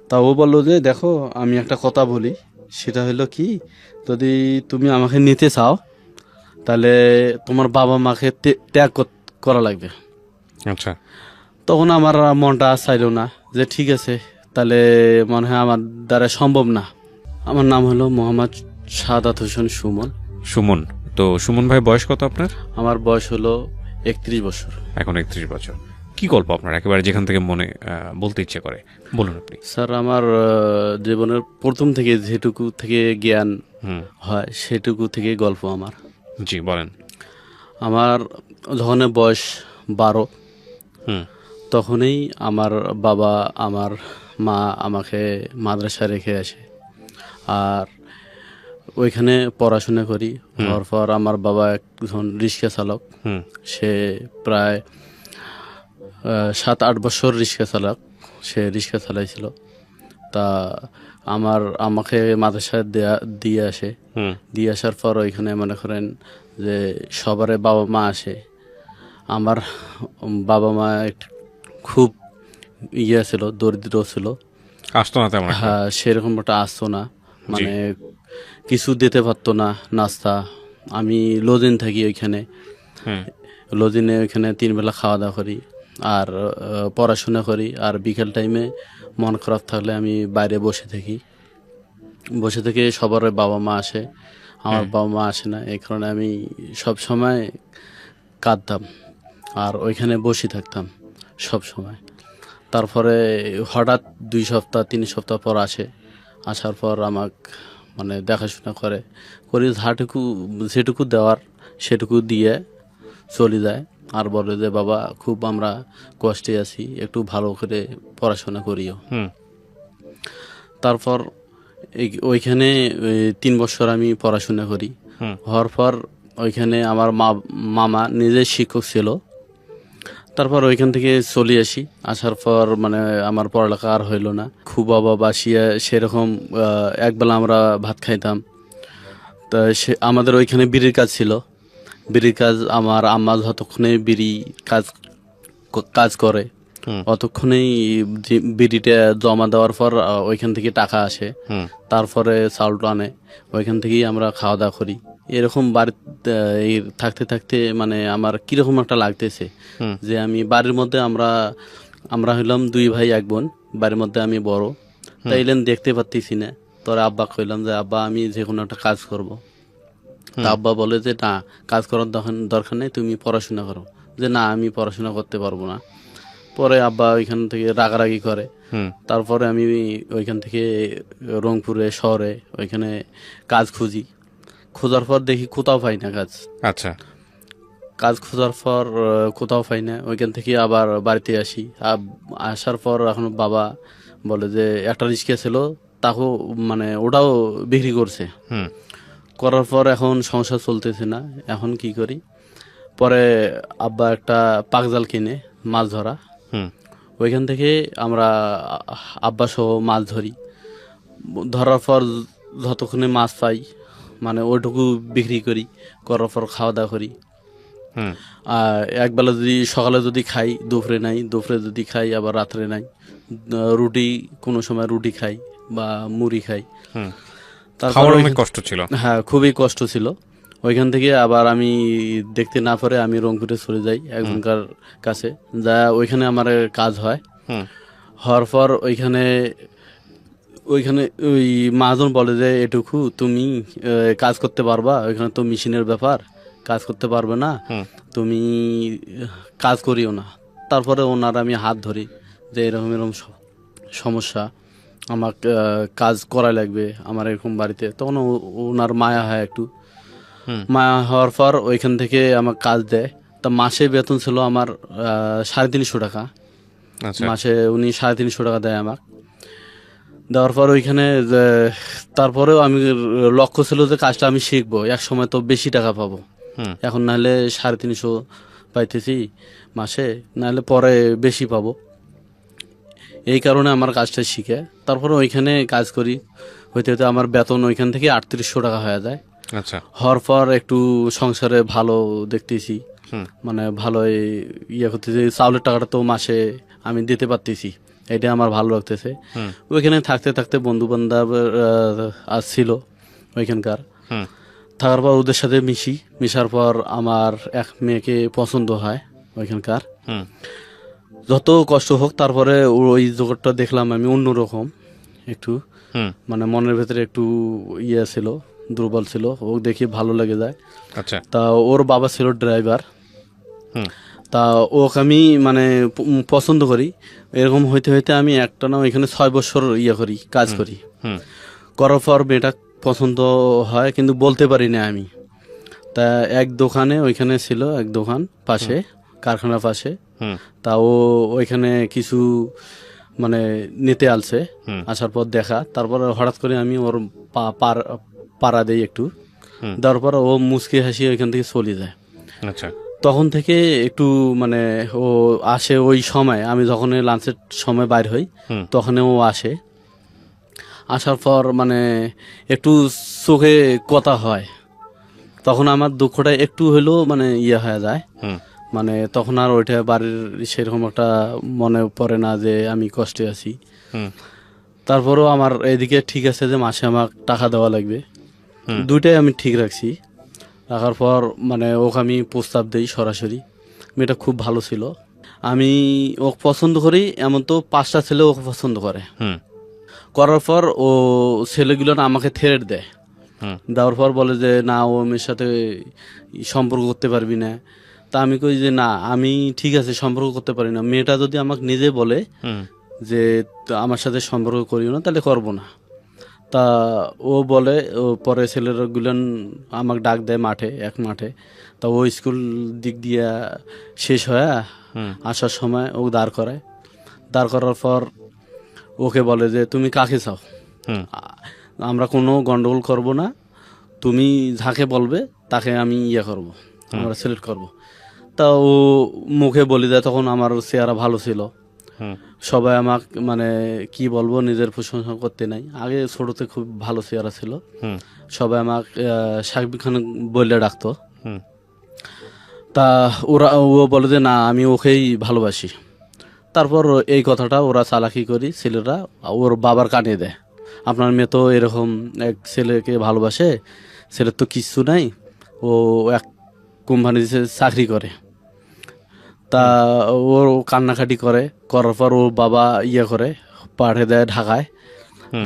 তা ও বললো যে দেখো আমি একটা কথা বলি, সেটা হলো কি, যদি তুমি আমাকে নিতে চাও তাহলে তোমার বাবা মাকে ত্যাগ করা লাগবে। আচ্ছা। তখন আমার মনটা চাইলো না, যে ঠিক আছে তাহলে মনে হয় আমার দ্বারা সম্ভব না। আমার নাম হলো মোহাম্মদ সাদাত হোসেন সুমন। সুমন। তো সুমন ভাই বয়স কত আপনার? আমার বয়স হলো 31 বছর। এখন 31 বছর। কি গল্প আপনার একেবারে যেখান থেকে মনে বলতে ইচ্ছে করে বলুন আপনি। স্যার আমার জীবনের প্রথম থেকে যেটুকু থেকে জ্ঞান হয় সেটুকু থেকে গল্প আমার। জি বলেন। আমার যখন বয়স 12 তখনই আমার বাবা আমার মা আমাকে মাদ্রাসায় রেখে আসে, আর ওইখানে পড়াশোনা করি। হওয়ার পর আমার বাবা একজন রিক্সা চালক, সে প্রায় 7-8 বছর রিক্সা চালক, সে রিক্সা চালাইছিল। তা আমাকে মাদ্রাসায় দিয়ে আসে। দিয়ে আসার পর ওইখানে মনে করেন যে সবারে বাবা মা আসে। আমার বাবা মা খুব ছিল, দরিদ্র ছিল। আসতো না তেমন একটা। হ্যাঁ, সেরকম একটা আসতো না, মানে কিছু দিতে পারতো না, নাস্তা। আমি লজিন থাকি ওইখানে, লজিনে ওইখানে 3 বেলা খাওয়া দাওয়া করি আর পড়াশোনা করি। আর বিকেল টাইমে মন খারাপ থাকলে আমি বাইরে বসে থাকি। বসে থেকে সবার বাবা মা আসে, আমার বাবা মা আসে না, এই কারণে আমি সব সময় কাঁদতাম আর ওইখানে বসে থাকতাম সব সময়। তারপরে হঠাৎ 2 সপ্তাহ 3 সপ্তাহ পর আসে। আসার পর আমাকে মানে দেখাশোনা করি, যেটুকু দেওয়ার সেটুকু দিয়ে চলে যায়। আর বলে যে বাবা খুব আমরা কষ্টে আছি, একটু ভালো করে পড়াশোনা করিও। তারপর ওইখানে 3 বছর আমি পড়াশোনা করি। হওয়ার পর ওইখানে আমার মামা নিজে শিক্ষক ছিল। তারপর ওইখান থেকে চলে আসি। আসার পর মানে আমার পড়ালেখা আর হইল না, খুব অভাব আসিয়া সেরকম একবেলা আমরা ভাত খাইতাম। তা আমাদের ওইখানে বিড়ির কাজ ছিল। বিড়ির কাজ আমার আম্মা যতক্ষণে বিড়ি কাজ করে অতক্ষণেই বিড়িটা জমা দেওয়ার পর ওইখান থেকে টাকা আসে, তারপরে চাউলটা আনে, ওইখান থেকেই আমরা খাওয়া দাওয়া করি। এরকম বাড়িতে থাকতে থাকতে মানে আমার কিরকম একটা লাগতেছে যে আমি বাড়ির মধ্যে আমরা হইলাম 2 ভাই 1 বোন, বাড়ির মধ্যে আমি বড়, তাইলেন দেখতে পারতেছি না। তোর আব্বা কইলাম যে আব্বা আমি যে কোনো একটা কাজ করব। তা আব্বা বলে যে না, কাজ করার দরকার নেই, তুমি পড়াশোনা করো। যে না, আমি পড়াশোনা করতে পারবো না। পরে আব্বা ওইখান থেকে রাগারাগি করে। তারপরে আমি ওইখান থেকে রংপুরে শহরে ওইখানে কাজ খুঁজি। খোঁজার পর দেখি কোথাও পাই না কাজ। আচ্ছা। কাজ খোঁজার পর কোথাও পাই না, ওইখান থেকে আবার বাড়িতে আসি। আসার পর এখন বাবা বলে যে একটা রিক্সা ছিল, তাকেও মানে ওটাও বিক্রি করছে। করার পর এখন সংসার চলতেছে না, এখন কি করি। পরে আব্বা একটা পাকজাল কিনে মাছ ধরা, ওইখান থেকে আমরা আব্বা সহ মাছ ধরি। ধরার পর যতক্ষণে মাছ পাই মানে ওইটুকু বিক্রি করি, করার পর খাওয়া দাওয়া করি। আর একবেলা যদি সকালে যদি খাই, দুপুরে নাই, দুপুরে যদি খাই আবার রাত্রে নাই। রুটি কোনো সময় রুটি খাই বা মুড়ি খাই। তারপর অনেক কষ্ট ছিল। হ্যাঁ, খুবই কষ্ট ছিল। ওইখান থেকে আবার আমি দেখতে না পারে আমি রংপুরে চলে যাই একজনকার কাছে, যা ওইখানে আমার কাজ হয়। হওয়ার পর ওইখানে ওই মহাজন বলে যে এটুকু তুমি কাজ করতে পারবা, ওইখানে তো মেশিনের ব্যাপার, কাজ করতে পারবে না, তুমি কাজ করিও না। তারপরে ওনার আমি হাত ধরি যে এরকম এরকম সমস্যা, আমাকে কাজ করা লাগবে আমার এরকম বাড়িতে। তখন ওনার মায়া হয় একটু, মায়া হওয়ার পর ওইখান থেকে আমাকে কাজ দেয়। তা মাসে বেতন ছিল আমার 350 টাকা। মাসে উনি 350 টাকা দেয় আমাকে। দেওয়ার পর ওইখানে তারপরেও আমি লক্ষ্য ছিল যে কাজটা আমি শিখবো, এক সময় তো বেশি টাকা পাবো। এখন নাহলে 350 পাইতেছি মাসে, নাহলে পরে বেশি পাবো। এই কারণে আমার কাজটা শিখে তারপরে ওইখানে কাজ করি। হইতে হইতে আমার বেতন ওইখান থেকে 3800 টাকা হয়ে যায়। আচ্ছা। হওয়ার পর একটু সংসারে ভালো দেখতেছি, মানে ভালো ইয়ে করতেছি। চাউলের টাকাটা তো মাসে আমি দিতে পারতেছি, এটা আমার ভালো লাগতেছে। হুম ওইখানে থাকতে থাকতে বন্ধু বান্ধব আসছিল ওইখানকার। হুম থাকার পর ওদের সাথে মিশার পর আমার এক মেয়েকে পছন্দ হয় ওইখানকার। হুম যত কষ্ট হোক তারপরে ওই জগৎটা দেখলাম আমি অন্যরকম একটু, হুম মানে মনের ভেতরে একটু ইয়ে ছিল, দুর্বল ছিল, ও দেখে ভালো লেগে যায়। আচ্ছা তা ওর বাবা ছিল ড্রাইভার। হুম তা ওকে আমি মানে পছন্দ করি। এরকম হইতে হইতে আমি একটা না এখানে 6 বছর ইয়ে করি, কাজ করি। হুম করার পর মেয়েটা পছন্দ হয় কিন্তু বলতে পারি না আমি। তা এক দোকানে ওইখানে ছিল, এক দোকান পাশে, কারখানার পাশে। হুম তা ও ওইখানে কিছু মানে নিতে আলছে। হুম আসার পর দেখা, তারপর হঠাৎ করে আমি ওর পাড়া দেই একটু। হুম দেওয়ার পর ও মুচকি হাসি ওইখান থেকে চলে যায়। আচ্ছা তখন থেকে একটু মানে ও আসে ওই সময়, আমি যখন লাঞ্চের সময় বাইর হই হুম তখন ও আসে। আসার পর মানে একটু চোখে কথা হয়, তখন আমার দুঃখটা একটু হলেও মানে ইয়ে হয়ে যায়। হুম মানে তখন আর ওইটা বাড়ির সেরকম একটা মনে পড়ে না যে আমি কষ্টে আছি। হুম তারপরেও আমার এদিকে ঠিক আছে যে মাসে আমার টাকা দেওয়া লাগবে, হুম দুইটাই আমি ঠিক রাখছি। রাখার পর মানে ওকে আমি প্রস্তাব দিই সরাসরি। মেয়েটা খুব ভালো ছিল, আমি ওকে পছন্দ করি, এমন তো 5টা ছেলে ওকে পছন্দ করে। হুম করার পর ও ছেলেগুলো না আমাকে থ্রেট দেয়। হুম দেওয়ার পর বলে যে না, ও মেয়ের সাথে সম্পর্ক করতে পারবি না। তা আমি কই যে না, আমি ঠিক আছে সম্পর্ক করতে পারি না, মেয়েটা যদি আমাকে নিজে বলে হুম যে আমার সাথে সম্পর্ক করিও না তাহলে করবো না। তা ও বলে, ও পরে ছেলেগুলান আমাকে ডাক দেয় মাঠে, এক মাঠে। তা ও স্কুল দিক দিয়া শেষ হয়ে হুম আসার সময় ও দাঁড় করায়। দাঁড় করার পর ওকে বলে যে তুমি কাকে চাও, হুম আমরা কোনো গন্ডগোল করব না, তুমি যাকে বলবে তাকে আমি ইয়ে করব, আমরা সিলেক্ট করব। তা ও মুখে বলে দেয়। তখন আমার চেহারা ভালো ছিল, হুম সবাই আমাকে মানে কি বলবো, নিজের প্রশংসা করতে নাই, আগে ছোটতে খুব ভালো চেহারা ছিল, হুম সবাই আমাকে সাকিব খান বলে ডাকতো। হুম তা ও বলে যে না, আমি ওকেই ভালোবাসি। তারপর এই কথাটা ওরা চালাকি করি ছেলেরা ওর বাবার কানে দেয়, আপনার মেয়ে তো এরকম এক ছেলেকে ভালোবাসে, ছেলের তো কিচ্ছু নাই, ও এক কোম্পানিতে চাকরি করে। তা ওর কান্নাকাটি করে, করার পর ওর বাবা ইয়ে করে পাঠিয়ে দেয় ঢাকায়।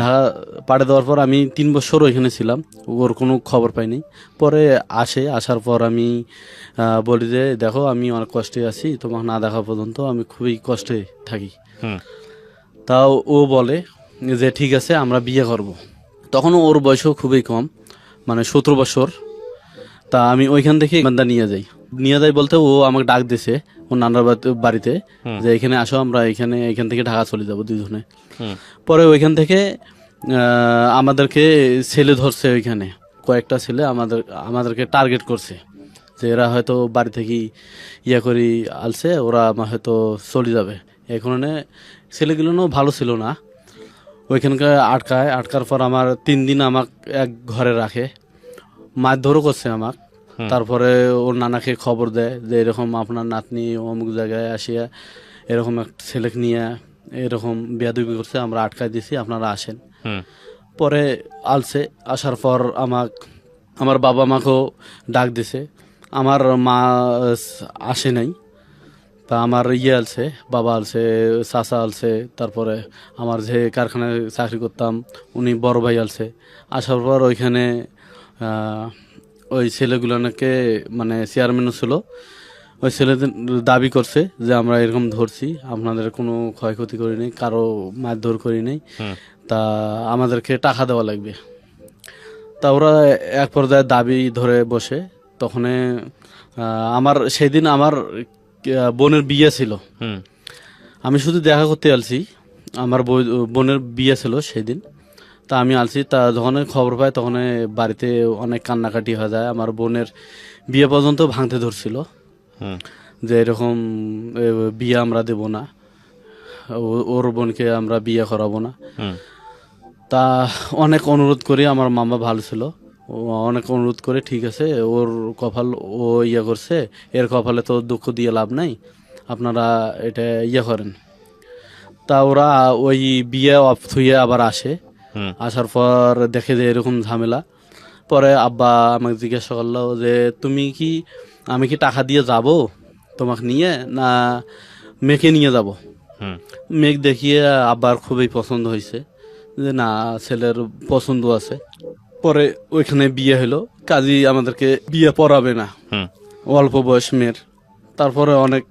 ঢাকা পাঠিয়ে দেওয়ার পর আমি 3 বছর ওইখানে ছিলাম, ওর কোনো খবর পাইনি। পরে আসার পর আমি বলি যে দেখো আমি অনেক কষ্টে আছি, তোমাকে না দেখা পর্যন্ত আমি খুবই কষ্টে থাকি। হুম তাও ও বলে যে ঠিক আছে আমরা বিয়ে করব। তখন ওর বয়সও খুবই কম, মানে 17 বছর। তা আমি ওইখান থেকে বান্দা নিয়ে যাই বলতে ও আমাকে ডাক দিছে ও নানার বাড়িতে, যে এখানে আসো, আমরা এখান থেকে ঢাকা চলে যাব দুজনে। হুম পরে ওইখান থেকে আমাদেরকে ছেলে ধরছে, ওইখানে কয়েকটা ছেলে আমাদেরকে টার্গেট করছে যে এরা হয়তো বাড়ি থেকে ইয়ে করি আলছে, ওরা হয়তো চলে যাবে। এখানে ছেলেগুলো ভালো ছিল না, ওইখানকার আটকার পর আমার 3 দিন আমাকে এক ঘরে রাখে, মারধরও করছে আমাকে। তারপরে ওর নানাকে খবর দেয় যে এরকম আপনার নাতনি অমুক জায়গায় আসিয়া এরকম এক ছেলেকে নিয়ে এরকম বেয়াদবি করছে, আমরা আটকায় দিছি, আপনারা আসেন। হুম পরে আসার পর আমার বাবা মাকেও ডাক দিছে, আমার মা আসে নাই। তা আমার আলছে, বাবা আলছে, চাচা আলছে, তারপরে আমার যে কারখানায় চাকরি করতাম উনি বড় ভাই আলছে। আসার পর ওইখানে ওই ছেলেগুলোকে মানে চেয়ারম্যানও ছিল, ওই ছেলেদের দাবি করছে যে আমরা এরকম ধরছি, আপনাদের কোনো ক্ষয়ক্ষতি করি নাই, কারো মারধর করি নাই, তা আমাদেরকে টাকা দেওয়া লাগবে। তা ওরা এক পর্যায়ে দাবি ধরে বসে। তখন আমার সেদিন আমার বোনের বিয়ে ছিল, হুম আমি শুধু দেখা করতে আলছি, আমার বোনের বিয়ে ছিল সেদিন। তা আমি আলছি, তা যখন খবর পাই তখন বাড়িতে অনেক কান্নাকাটি হয়ে যায়, আমার বোনের বিয়ে পর্যন্ত ভাঙতে ধরছিল হুম যে এরকম বিয়ে আমরা দেব না, ওর বোনকে আমরা বিয়ে করাবো না। হুম তা অনেক অনুরোধ করি, আমার মামা ভালো ছিল, ও অনেক অনুরোধ করে ঠিক আছে ওর কপাল ও ইয়ে করছে, এর কপালে তো দুঃখ দিয়ে লাভ নাই, আপনারা এটা ইয়ে করেন। তা ওরা ওই বিয়ে অফ থুয়ে আবার আসে, আসার পর দেখে যে এরকম ঝামেলা। পরে আব্বা আমাকে জিজ্ঞাসা করলো যে আমি কি টাকা দিয়ে যাব তোমাকে নিয়ে, না মেয়েকে নিয়ে যাব? মেঘ দেখিয়ে আব্বার খুবই পছন্দ হয়েছে যে না, ছেলের পছন্দ আছে। পরে ওইখানে বিয়ে হলো, কাজী আমাদেরকে বিয়ে পড়াবে না, অল্প বয়স মেয়ের। তারপরে অনেক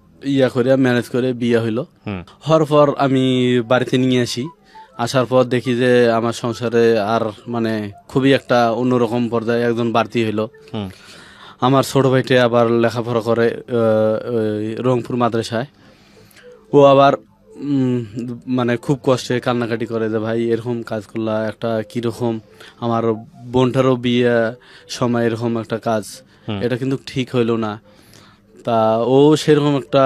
করে ম্যানেজ করে বিয়ে হইলো। হওয়ার পর আমি বাড়িতে নিয়ে আসি। আসার পর দেখি যে আমার সংসারে আর মানে খুবই একটা অন্যরকম পর্যায়ে একজন বাড়তি হইলো। আমার ছোট ভাইটা আবার লেখাপড়া করে ওই রংপুর মাদ্রাসায়। ও আবার মানে খুব কষ্টে কান্নাকাটি করে যে ভাই এরকম কাজ করলা, একটা কিরকম আমার বোনটারও বিয়ে সময় এরকম একটা কাজ, এটা কিন্তু ঠিক হইলো না। তা ও সেরকম একটা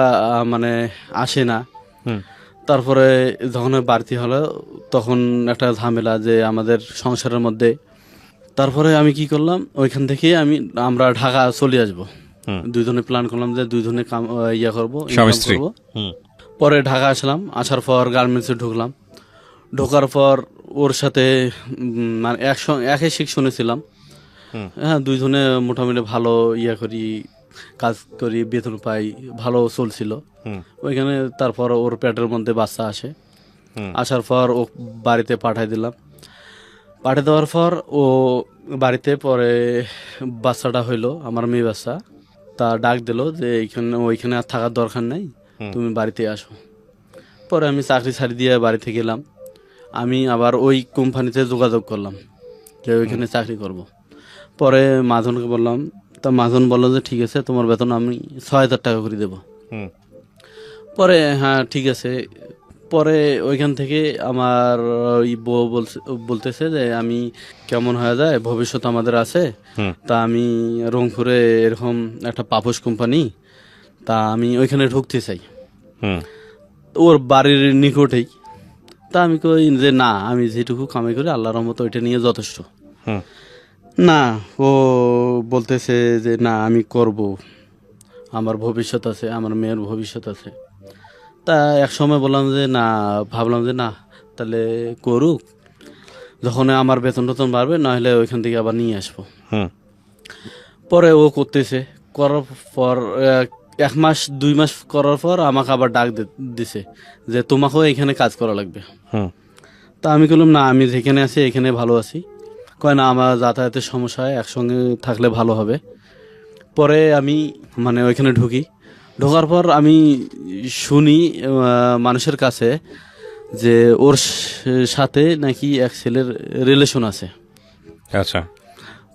মানে আসে না। তারপরে যখন বাড়তি হলো তখন একটা ঝামেলা যে আমাদের সংসারের মধ্যে। তারপরে আমি কি করলাম, ওইখান থেকে আমরা ঢাকা চলে আসবো। দুইজনে প্ল্যান করলাম যে দুইজনে করবো, ইনকাম করবো। পরে ঢাকা আসলাম, আসার পর গার্মেন্টসে ঢুকলাম। ঢোকার পর ওর সাথে মানে একই সেকশনে ছিলাম। হ্যাঁ, দুইজনে মোটামুটি ভালো করি, কাজ করি, বেতন পাই, ভালো চলছিল ওইখানে। তারপর ওর পেটের মধ্যে বাচ্চা আসে। আসার পর ও বাড়িতে পাঠাই দিলাম। পাঠিয়ে দেওয়ার পর ও বাড়িতে পরে বাচ্চাটা হইলো, আমার মেয়ে বাচ্চা। তা ডাক দিল যে ওইখানে আর থাকার দরকার নেই, তুমি বাড়িতে আসো। পরে আমি চাকরি ছাড়ি দিয়ে বাড়িতে গেলাম। আমি আবার ওই কোম্পানিতে যোগাযোগ করলাম যে ওইখানে চাকরি করব। পরে মাঝনকে বললাম, তা মাঝন বললো যে ঠিক আছে, তোমার বেতন আমি 6,000 টাকা করে দেবো। পরে হ্যাঁ ঠিক আছে। পরে ওইখান থেকে আমার ওই বউ বলতেছে যে আমি কেমন হয়ে যায়, ভবিষ্যৎ আমাদের আছে। তা আমি রংপুরে এরকম একটা পাপোশ কোম্পানি, তা আমি ওইখানে ঢুকতে চাই, ওর বাড়ির নিকটেই। তা আমি কই যে না, আমি যেটুকু কামাই করি আল্লাহর রহমতে ওইটা নিয়ে যথেষ্ট। না, ও বলতেছে যে না আমি করব, আমার ভবিষ্যৎ আছে, আমার মেয়ের ভবিষ্যৎ আছে। তা এক সময় বললাম যে না, ভাবলাম যে না তাহলে করুক, যখন আমার বেতন টেতন বাড়বে নাহলে ওইখান থেকে আবার নিয়ে আসবো। পরে ও করতেছে, করার পর 1 মাস 2 মাস করার পর আমাকে আবার ডাক দিছে যে তোমাকেও এখানে কাজ করা লাগবে। তা আমি বললাম না, আমি যেখানে আছি এখানে ভালো আছি। কয় না, আমার যাতায়াতের সমস্যা হয়, একসঙ্গে থাকলে ভালো হবে। পরে আমি মানে ওইখানে ঢুকি। ঢোকার পর আমি শুনি মানুষের কাছে যে ওর সাথে নাকি এক ছেলের রিলেশন আছে। আচ্ছা।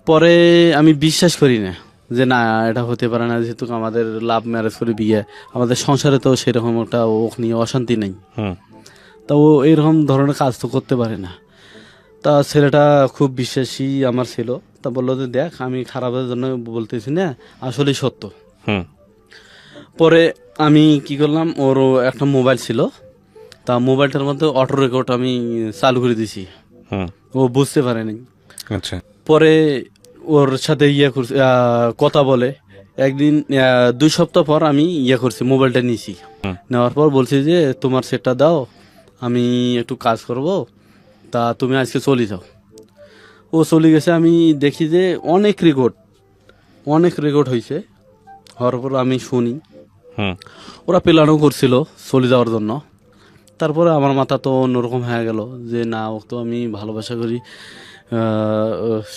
পরে আমি বিশ্বাস করি না যে না, এটা হতে পারে না, যেহেতু আমাদের লাভ ম্যারেজ করে বিয়ে, আমাদের সংসারে তো সেরকম একটা ওক নিয়ে অশান্তি নেই। তা ও এরকম ধরনের কাজ তো করতে পারে না। তা ছেলেটা খুব বিশ্বাসী আমার ছিল। তা বললো যে দেখ, আমি খারাপের জন্য বলতেছি না, আসলেই সত্য। পরে আমি কি করলাম, ওর একটা মোবাইল ছিল, তা মোবাইলটার মধ্যে অটো রেকর্ড আমি চালু করে দিছি। ও বুঝতে পারেনি। আচ্ছা। পরে ওর সাথে কথা বলে একদিন 2 সপ্তাহ পর আমি করছি, মোবাইলটা নিয়েছি। নেওয়ার পর বলছি যে তোমার সেটটা দাও, আমি একটু কাজ করব, তা তুমি আজকে চলে যাও। ও চলে গেছে। আমি দেখি যে অনেক রেকর্ড হয়েছে। হওয়ার পর আমি শুনি ওরা প্ল্যানও করছিল চলে যাওয়ার জন্য। তারপরে আমার মাথা তো অন্যরকম হয়ে গেল যে না, ও তো আমি ভালোবাসা করি,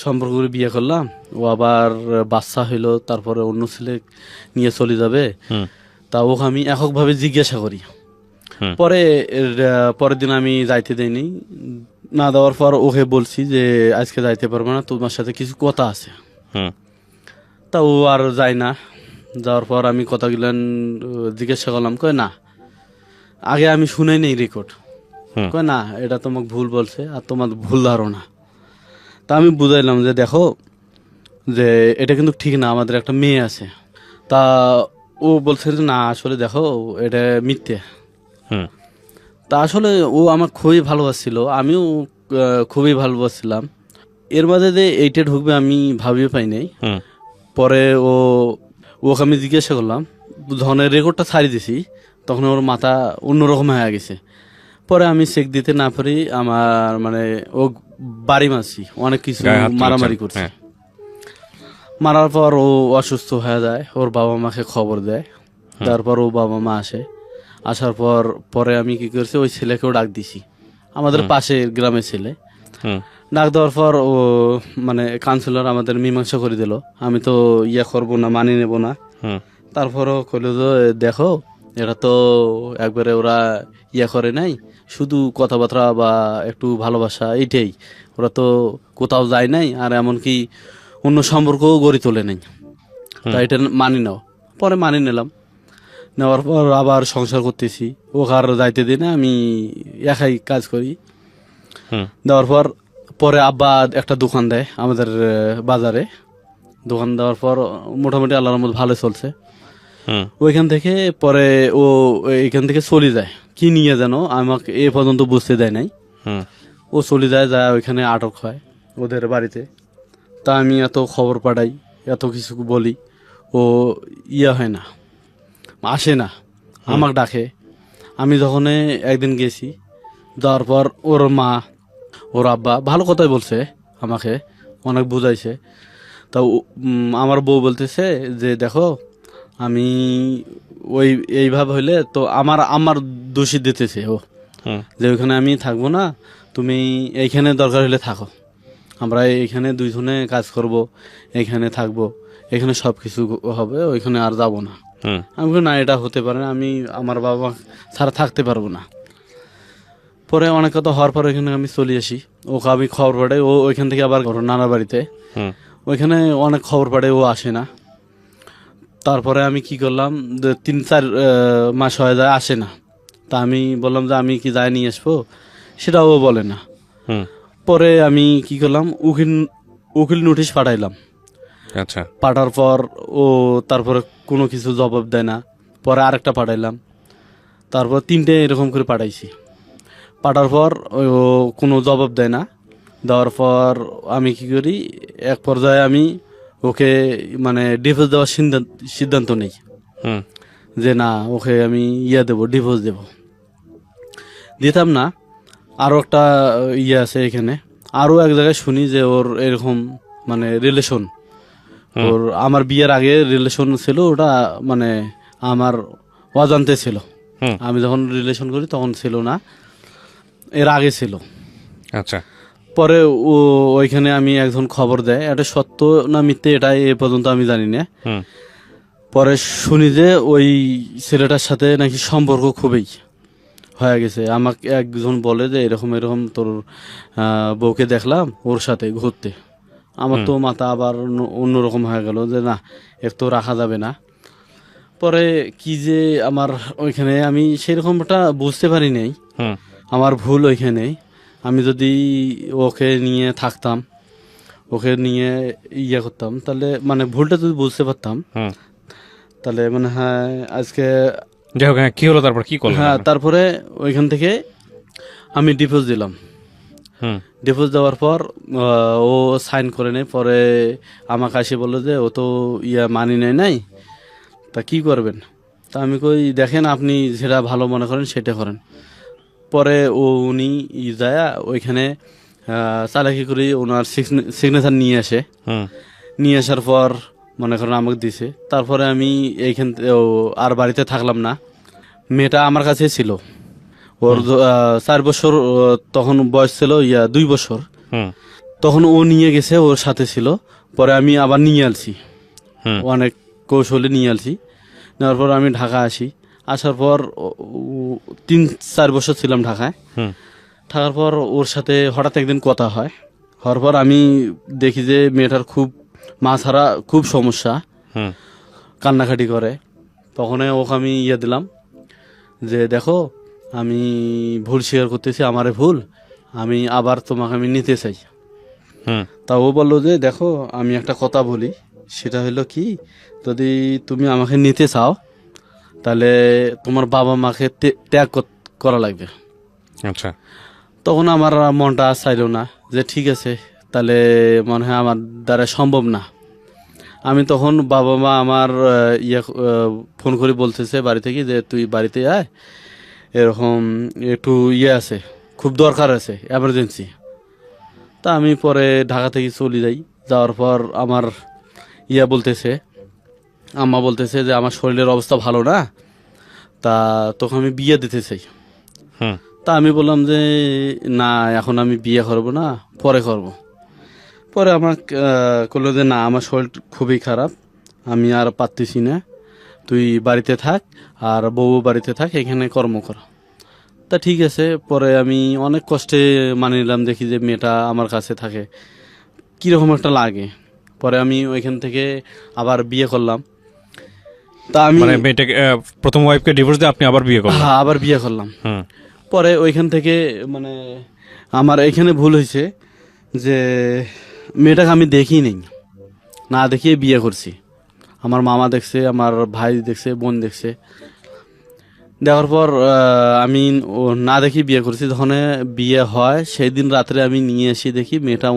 সম্পর্ক করে বিয়ে করলাম, ও আবার বাচ্চা হইলো, তারপরে অন্য ছেলে নিয়ে চলে যাবে। তা ওকে আমি এককভাবে জিজ্ঞাসা করি। পরের দিন আমি যাইতে দেইনি। না দেওয়ার পর ওকে বলছি যে আজকে যাইতে পারবো না, তোমার সাথে কিছু কথা আছে। তা ও আর যায় না। যাওয়ার পর আমি কথাগুলো জিজ্ঞাসা করলাম, কয় না, আগে আমি শুনে নেই রেকর্ড। কয় না, এটা তোমাকে ভুল বলছে আর তোমার ভুল ধারণা। তা আমি বুঝাইলাম যে দেখো, যে এটা কিন্তু ঠিক না, আমাদের একটা মেয়ে আছে। তা ও বলছে যে না, আসলে দেখো এটা মিথ্যে। তা আসলে ও আমার খুবই ভালোবাসছিল, আমিও খুবই ভালোবাসছিলাম। এর মাঝে যে এইটা ঢুকবে আমি ভাবিও পাই নাই। পরে ওকে আমি জিজ্ঞাসা করলাম, যখন রেকর্ডটা ছাড়ি দিছি তখন ওর মাথা অন্যরকম হয়ে গেছে। পরে আমি চেক দিতে না পারি, আমার মানে ও বাড়ি মারছি, অনেক কিছু গায়ে হাত তুলেছেন। মারামারি করছে। হ্যাঁ। মারার পর ও অসুস্থ হয়ে যায়, ওর বাবা মাকে খবর দেয়। তারপর ও বাবা মা আসে, আসার পর পরে আমি কি করছি, ওই ছেলেকেও ডাক দিছি, আমাদের পাশের গ্রামের ছেলে। হুম ডাক দেওয়ার পর ও মানে কাউন্সিলর আমাদের মীমাংসা করে দিল, আমি তো ইয়ে করবো না, মানি নেব না। হুম তারপরও কইল যে দেখো এটা তো একবারে ওরা ইয়ে করে নাই, শুধু কথাবার্তা বা একটু ভালোবাসা এইটাই, ওরা তো কোথাও যায় নাই, আর এমনকি অন্য সম্পর্কও গড়ে তোলে নাই, তাই এটা মানি নাও। পরে মানি নিলাম, নেওয়ার পর আবার সংসার করতেছি, ওকে আর যাইতে দিই না, আমি একাই কাজ করি। হুম দেওয়ার পর পরে আব্বা একটা দোকান দেয় আমাদের বাজারে। দোকান দেওয়ার পর মোটামুটি আল্লাহর মধ্যে ভালো চলছে। হুম ওইখান থেকে পরে ও এইখান থেকে চলে যায়, কি নিয়ে যেন আমাকে এ পর্যন্ত বুঝতে দেয় নাই। হুম ও চলে যায়, যায় ওইখানে আটক হয় ওদের বাড়িতে। তা আমি এত খবর পাঠাই, এত কিছু বলি, ও ইয়ে হয় না, আসে না, আমাকে ডাকে। আমি যখন একদিন গেছি, যাওয়ার পর ওর মা ওর আব্বা ভালো কথাই বলছে, আমাকে অনেক বুঝাইছে। তা আমার বউ বলতেছে যে দেখো আমি ওই এইভাবে হইলে তো আমার আমার দোষী দিতেছে ও, হুম যে ওইখানে আমি থাকবো না, তুমি এইখানে দরকার হলে থাকো, আমরা এইখানে দুইজনে কাজ করব, এইখানে থাকবো, এখানে সব কিছু হবে, ওইখানে আর যাব না। হুম আমি বলি, না এটা হতে পারে না, আমি আমার বাবা ছাড়া থাকতে পারবো না। পরে অনেক কথা হওয়ার পর ওইখানে আমি চলে আসি, ওকে আমি খবর পাঠাই, ও ওইখান থেকে আবার ওর নানার বাড়িতে, হুম ওইখানে অনেক খবর পাঠাই, ও আসে না। তারপরে আমি কি করলাম, 3-4 মাস হয়ে যায় আসে না। তা আমি বললাম যে আমি কি যাই নিয়ে আসবো, সেটাও ও বলে না। হুম পরে আমি কি করলাম, উকিল উকিল নোটিশ পাঠাইলাম। আচ্ছা পাঠার পর ও তারপরে কোনো কিছু জবাব দেয় না। পরে আরেকটা পাঠাইলাম, তারপর 3টে এরকম করে পাঠাইছি। পাঠার পর ও কোনো জবাব দেয় না। দেওয়ার পর আমি কি করি, এক পর্যায়ে আমি ওকে মানে ডিভোর্স দেওয়ার সিদ্ধান্ত নেই, হুম যে না ওকে আমি দেবো, ডিভোর্স দেব। দিতাম না। আরও একটা আছে এখানে, আরও এক জায়গায় শুনি যে ওর এরকম মানে রিলেশন, ওর আমার বিয়ের আগে রিলেশন ছিল, ওটা মানে আমার অজান্তে ছিল। হুম আমি যখন রিলেশন করি তখন ছিল না, এর আগে ছিল। আচ্ছা পরে ও ওইখানে আমি একজন খবর দেয়, এটা সত্য না মিথ্যে এটা এ পর্যন্ত আমি জানি না। হুম পরে শুনি যে ওই ছেলেটার সাথে নাকি সম্পর্ক খুবই হয়ে গেছে। আমাকে একজন বলে যে এরকম এরকম তোর বউকে দেখলাম ওর সাথে ঘুরতে। আমার তো মাথা আবার অন্যরকম হয়ে গেল, যে না এর তো রাখা যাবে না। পরে কি যে আমার ওইখানে আমি সেরকমটা বুঝতে পারি নাই, হুম আমার ভুল ওইখানে। আমি যদি ওকে নিয়ে থাকতাম, ওকে নিয়ে করতাম, তাহলে মানে ভুলটা যদি বুঝতে পারতাম, হুম তাহলে মানে হ্যাঁ আজকে। যাই হোক, হ্যাঁ, কি হলো তারপর, কি করলেন হ্যাঁ, আপনারা? তারপরে ওইখান থেকে আমি ডিভোর্স দিলাম। হুম ডিভোর্স দেওয়ার পর ও সাইন করে নেয়। পরে আমাকে এসে বললো যে ও তো মানি নেয় নাই, তা কি করবেন? তা আমি কই দেখেন আপনি যেটা ভালো মনে করেন সেটা করেন। পরে উনি যায় ওইখানে চালাকি করে ওনার সিগনেচার নিয়ে আসে। হুম নিয়ে আসার পর মনে করেন আমাকে দিছে। তারপরে আমি এইখান আর বাড়িতে থাকলাম না। মেয়েটা আমার কাছে ছিল, ওর 4 বছর তখন বয়স ছিল 2 বছর। হুম তখন ও নিয়ে গেছে, ওর সাথে ছিল। পরে আমি আবার নিয়ে আলছি, হুম অনেক কৌশলে নিয়ে আলছি। নেওয়ার পর আমি ঢাকা আসি। আসার পর 3-4 বছর ছিলাম ঢাকায়। হুম থাকার পর ওর সাথে হঠাৎ একদিন কথা হয়। হওয়ার পর আমি দেখি যে মেয়েটার খুব মা ছাড়া খুব সমস্যা, হুম কান্নাকাটি করে। তখন ওকে আমি দিলাম যে দেখো আমি ভুল স্বীকার করতেছি, আমারে ভুল, আমি আবার তোমাকে আমি নিতে চাই। হুম তা ও বললো যে দেখো আমি একটা কথা বলি, সেটা হলো কি, যদি তুমি আমাকে নিতে চাও তাহলে তোমার বাবা মাকে ত্যাগ করা লাগবে। আচ্ছা তখন আমার মনটা চাইল না, যে ঠিক আছে তাহলে মনে হয় আমার দ্বারা সম্ভব না। আমি তখন বাবা মা আমার ফোন করে বলতেছে বাড়ি থেকে যে তুই বাড়িতে আয়, এরকম একটু ইয়ে আছে, খুব দরকার আছে, এমার্জেন্সি। তা আমি পরে ঢাকা থেকে চলে যাই। যাওয়ার পর আমার বলতেছে, আম্মা বলতেছে যে আমার শরীরের অবস্থা ভালো না, তা তোকে আমি বিয়ে দিতে চাই। হুম তা আমি বললাম যে না, এখন আমি বিয়ে করব না, পরে করব। পরে আমার করলো যে না, আমার শরীর খুবই খারাপ, আমি আর পারতেছি না, তুই বাড়িতে থাক আর বউ বাড়িতে থাক, এখানে কর্ম কর। তা ঠিক আছে। পরে আমি অনেক কষ্টে মানিয়ে নিলাম, দেখি যে মেয়েটা আমার কাছে থাকে, কীরকম একটা লাগে। পরে আমি ওইখান থেকে আবার বিয়ে করলাম। তা আমি মানে মেয়েটাকে প্রথম ওয়াইফকে ডিভোর্স দিয়ে আপনি আবার বিয়ে করলেন? হ্যাঁ, আবার বিয়ে করলাম। হুম পরে ওইখান থেকে মানে আমার এখানে ভুল হয়েছে যে মেয়েটাকে আমি দেখি নেই, না দেখিয়ে বিয়ে করছি। আমার মামা দেখছে, আমার ভাই দেখছে, বোন দেখছে। দেখার পর আমি ও না দেখি বিয়ে করছি। যখন বিয়ে হয় সেই দিন রাত্রে আমি নিয়ে এসে দেখি মেয়েটা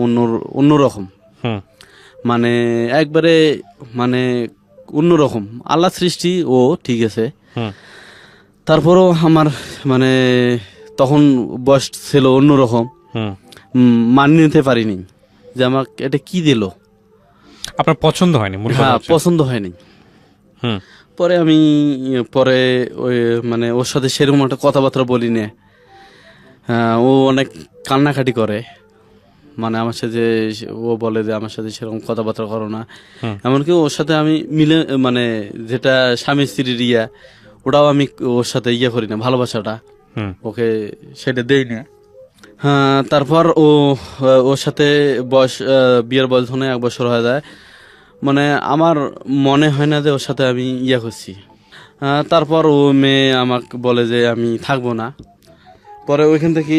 অন্যরকম, হুম মানে একবারে মানে অন্যরকম। আল্লাহ সৃষ্টি, ও ঠিক আছে। হুম তারপরও আমার মানে তখন বয়স ছিল অন্যরকম, হুম মানিয়ে নিতে পারিনি যে আমাকে এটা কি দিল। আপনার পছন্দ হয়নি? মূল কথা হ্যাঁ, হচ্ছে। পছন্দ হয়নি। হুম পরে আমি পরে ওই মানে ওর সাথে সেরকম একটা কথাবার্তা বলি না। ও অনেক কান্নাকাটি করে, মানে আমার সাথে ও বলে যে আমার সাথে সেরকম কথাবার্তা করো না। হুম। এমনকি ওর সাথে আমি মিলে মানে যেটা স্বামী স্ত্রীর ওটাও আমি ওর সাথে করি না, ভালোবাসাটা হুম ওকে সেটা দেই না। হ্যাঁ, তারপর ওর সাথে বয়স বিয়ের বয়স ধরে 1 বছর হয়ে যায়, মানে আমার মনে হয় না যে ওর সাথে আমি করছি। তারপর ও মেয়ে আমাকে বলে যে আমি থাকবো না। পরে ওইখান থেকে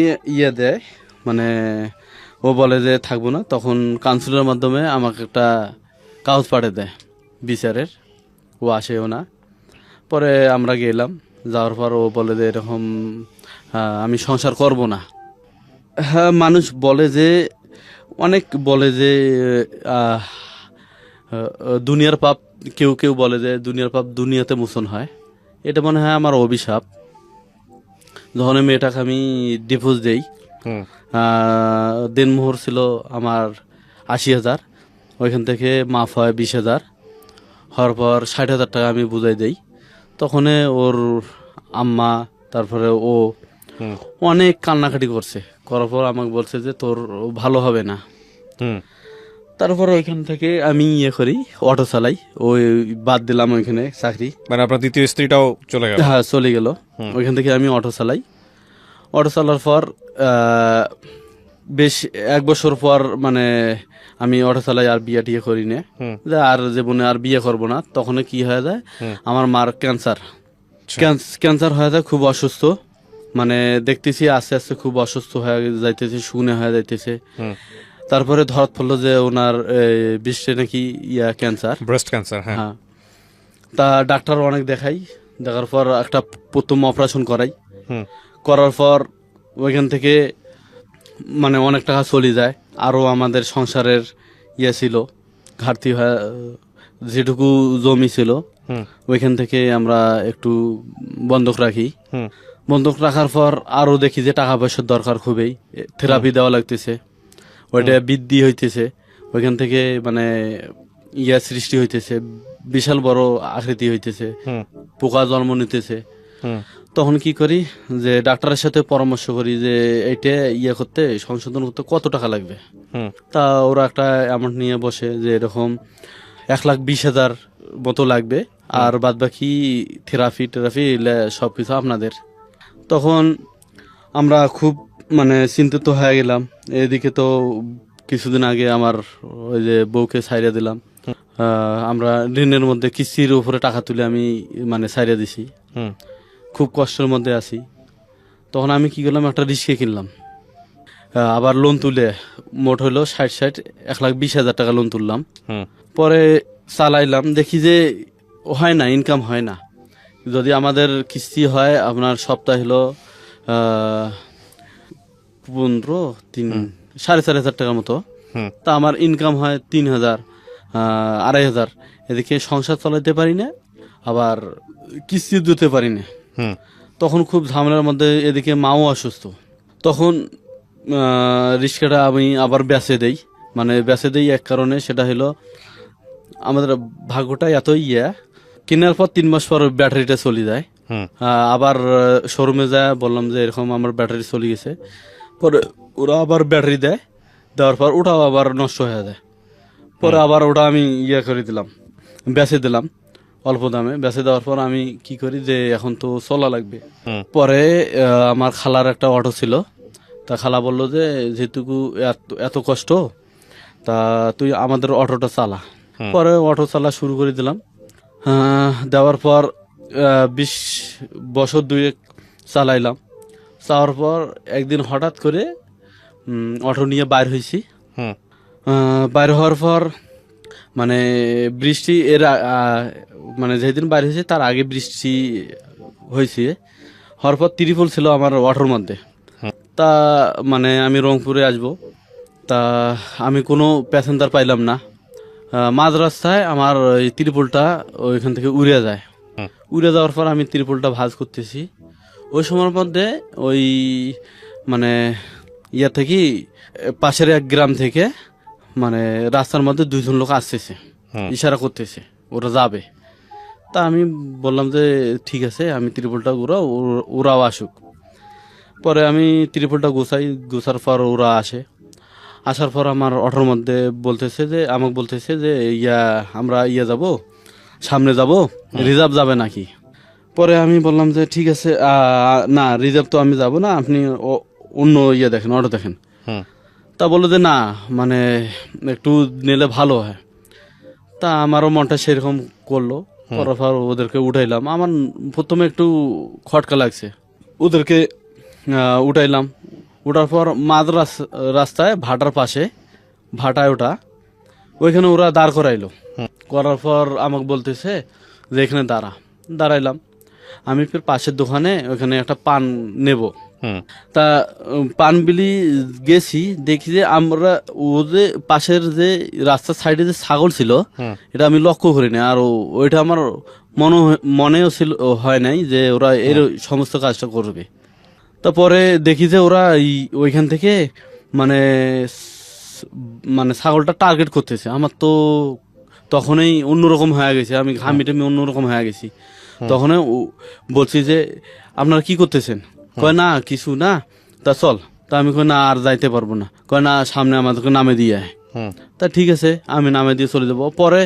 দেয়, মানে ও বলে যে থাকবো না। তখন কাউন্সিলের মাধ্যমে আমাকে একটা কাগজ পাঠিয়ে দেয় বিচারের, ও আসেও না। পরে আমরা গেলাম, যাওয়ার পর ও বলে যে এরকম আমি সংসার করব না। হ্যাঁ, মানুষ বলে যে অনেক বলে যে আহ, দুনিয়ার পাপ, কেউ কেউ বলে যে দুনিয়ার পাপ দুনিয়াতে মোচন হয়। এটা মনে হয় আমার অভিশাপ। যখন মেয়েটাকে আমি ডিভোর্স দেই, হুম দিনমোহর ছিল আমার 80,000, ওইখান থেকে মাফ হয় 20,000, হওয়ার পর 60,000 টাকা আমি বুঝাই দেই। তখন ওর আম্মা, তারপরে ও হুম অনেক কান্নাকাটি করছে, করার পর আমাকে বলছে যে তোর ভালো হবে না। হুম তারপর ওইখান থেকে আমি করি, অটো চালাই। ওই বাদ দিলাম ওইখানে চাকরি। মানে আপনার দ্বিতীয় স্ত্রীটাও চলে গেল? হ্যাঁ, চলে গেল। ওইখান থেকে আমি অটো চালাই। অটো চালার পর বেশ 1 বছর পর মানে আমি অটো চালাই, আর বিয়ে টিয়ে করি না, হুম যে আর জীবনে আর বিয়ে করব না। তখন কি হয়ে যায়, আমার মার ক্যান্সার হয়ে যায়, খুব অসুস্থ। মানে দেখতেছি আস্তে আস্তে খুব অসুস্থ হয়ে যাইতেছে, শুনে হয়ে যাইতেছে। হুম তারপরে ধরাত পড়লো যে ওনার বৃষ্টি নাকি ক্যান্সার, ব্রেস্ট ক্যান্সার। হ্যাঁ হ্যাঁ। তা ডাক্তার অনেক দেখাই, দেখার পর একটা প্রথম অপারেশন করাই। হুম করার পর ওইখান থেকে মানে অনেক টাকা চলে যায়। আরও আমাদের সংসারের ছিল ঘাটতি হয়ে, যেটুকু জমি ছিল হুম ওইখান থেকে আমরা একটু বন্ধক রাখি। হুম বন্ধক রাখার পর আরও দেখি যে টাকা পয়সার দরকার খুবই, থেরাপি দেওয়া লাগতেছে, ওইটা বৃদ্ধি হইতেছে। ওইখান থেকে মানে সৃষ্টি হইতেছে, বিশাল বড় আকৃতি হইতেছে, হুম পোকা জন্ম নিতেছে। হুম তখন কি করি, যে ডাক্তারের সাথে পরামর্শ করি যে এইটা করতে, সংশোধন করতে কত টাকা লাগবে। হুম তা ওরা একটা অ্যামাউন্ট নিয়ে বসে যে এরকম 1,20,000 মতো লাগবে, আর বাদ বাকি থেরাপি সব কিছু আপনাদের। তখন আমরা খুব মানে চিন্তিত হয়ে গেলাম। এদিকে তো কিছুদিন আগে আমার ওই যে বউকে ছাইড়া দিলাম, আমরা ঋণের মধ্যে কিস্তির উপরে টাকা তুলে আমি মানে ছাইড়া দিছি, হুম খুব কষ্টের মধ্যে আছি। তখন আমি কি করলাম, একটা রিক্সা কিনলাম, আবার লোন তুলে মোট হলো 1,20,000 টাকা লোন তুললাম। হুম পরে চালাইলাম, দেখি যে হয় না, ইনকাম হয় না। যদি আমাদের কিস্তি হয় আপনার সপ্তাহে হলো 4,500 টাকার মতো, হুম তা আমার ইনকাম হয় 3,000, 2,500। এদিকে সংসার চালাতে পারি না, আবার কিস্তি দিতে পারি না। হুম তখন খুব ঝামেলার মধ্যে, এদিকে মাও অসুস্থ। তখন রিক্সাটা আমি আবার বেচে দেই, মানে বেচে দেই এক কারণে, সেটা হলো আমাদের ভাগ্যটা এতই কেনার পর 3 মাস পর ব্যাটারিটা চলে যায়। আবার শোরুমে যায় বললাম যে এরকম আমার ব্যাটারি চলে গেছে, পরে ওরা আবার ব্যাটারি দেয়, দেওয়ার পর ওটাও আবার নষ্ট হয়ে যায়। পরে আবার ওটা আমি করে দিলাম, বেচে দিলাম অল্প দামে। বেচে দেওয়ার পর আমি কি করি যে এখন তো চলা লাগবে। পরে আমার খালার একটা অটো ছিল, তা খালা বললো যে যেহেতু এত কষ্ট, তা তুই আমাদের অটোটা চালা। পরে অটো চালা শুরু করে দিলাম। দেওয়ার পর 20 বছর 2 চালাইলাম। চাওয়ার পর একদিন হঠাৎ করে অটো নিয়ে বাইর হয়েছি। বাইর হওয়ার পর মানে বৃষ্টি মানে যেদিন বাইর হয়েছে তার আগে বৃষ্টি হয়েছে। হওয়ার পর ত্রিপল ছিল আমার অটোর মধ্যে। তা মানে আমি রংপুরে আসব, তা আমি কোনো প্যাসেঞ্জার পাইলাম না। মাঝ রাস্তায় আমার ওই ত্রিপলটা ওইখান থেকে উড়ে যায়। উড়ে যাওয়ার পর আমি ত্রিপলটা ভাঁজ করতেছি। ওই সময়ের মধ্যে ওই মানে থেকে পাশের এক গ্রাম থেকে মানে রাস্তার মধ্যে 2 জন লোক আসতেছে, ইশারা করতেছে ওরা যাবে। তা আমি বললাম যে ঠিক আছে, আমি ত্রিপলটা ঘুরাও, ওরাও আসুক। পরে আমি ত্রিপলটা গোছার পর ওরা আসার পর আমার অটোর মধ্যে আমাকে বলতেছে যে আমরা যাব, সামনে যাব, রিজার্ভ যাবে নাকি। পরে আমি বললাম যে ঠিক আছে, না রিজার্ভ তো আমি যাব না, আপনি অন্য দেখেন, অটো দেখেন। তা বললো যে না, মানে একটু নিলে ভালো হয়। তা আমারও মনটা সেরকম করলো। করার পর ওদেরকে উঠাইলাম। আমার প্রথমে একটু খটকা লাগছে, ওদেরকে উঠাইলাম। ওঠার পর মাঝ রাস্তায় ভাটার পাশে, ভাটায় ওটা, ওইখানে ওরা দাঁড় করাইলো। করার পর আমাকে বলতেছে যে এখানে দাঁড়াইলাম। আমি ফের পাশের দোকানে ওইখানে একটা পান নেব। তা পান বিলি গেছি, দেখি যে আমরা ওদের পাশের যে রাস্তার সাইডে যে ছাগল ছিল, এটা আমি লক্ষ্য করিনি। আর ওইটা আমার মনেও ছিল, হয় নাই যে ওরা এর সমস্ত কাজটা করবে। তারপরে দেখি যে ওরা ওইখান থেকে মানে ছাগলটা টার্গেট করতেছে। আমার তো তখনই অন্যরকম হয়ে গেছে, আমি ঘামিটামি অন্যরকম হয়ে গেছি। তখন বলছি যে আপনারা কি করতেছেন? কয় না কিছু না, তা চল। তা আমি কই না, আর যাইতে পারবো না। কয় না, সামনে আমাদেরকে নামে দিয়ে আয়। তা ঠিক আছে, আমি নামে দিয়ে চলে যাবো। পরে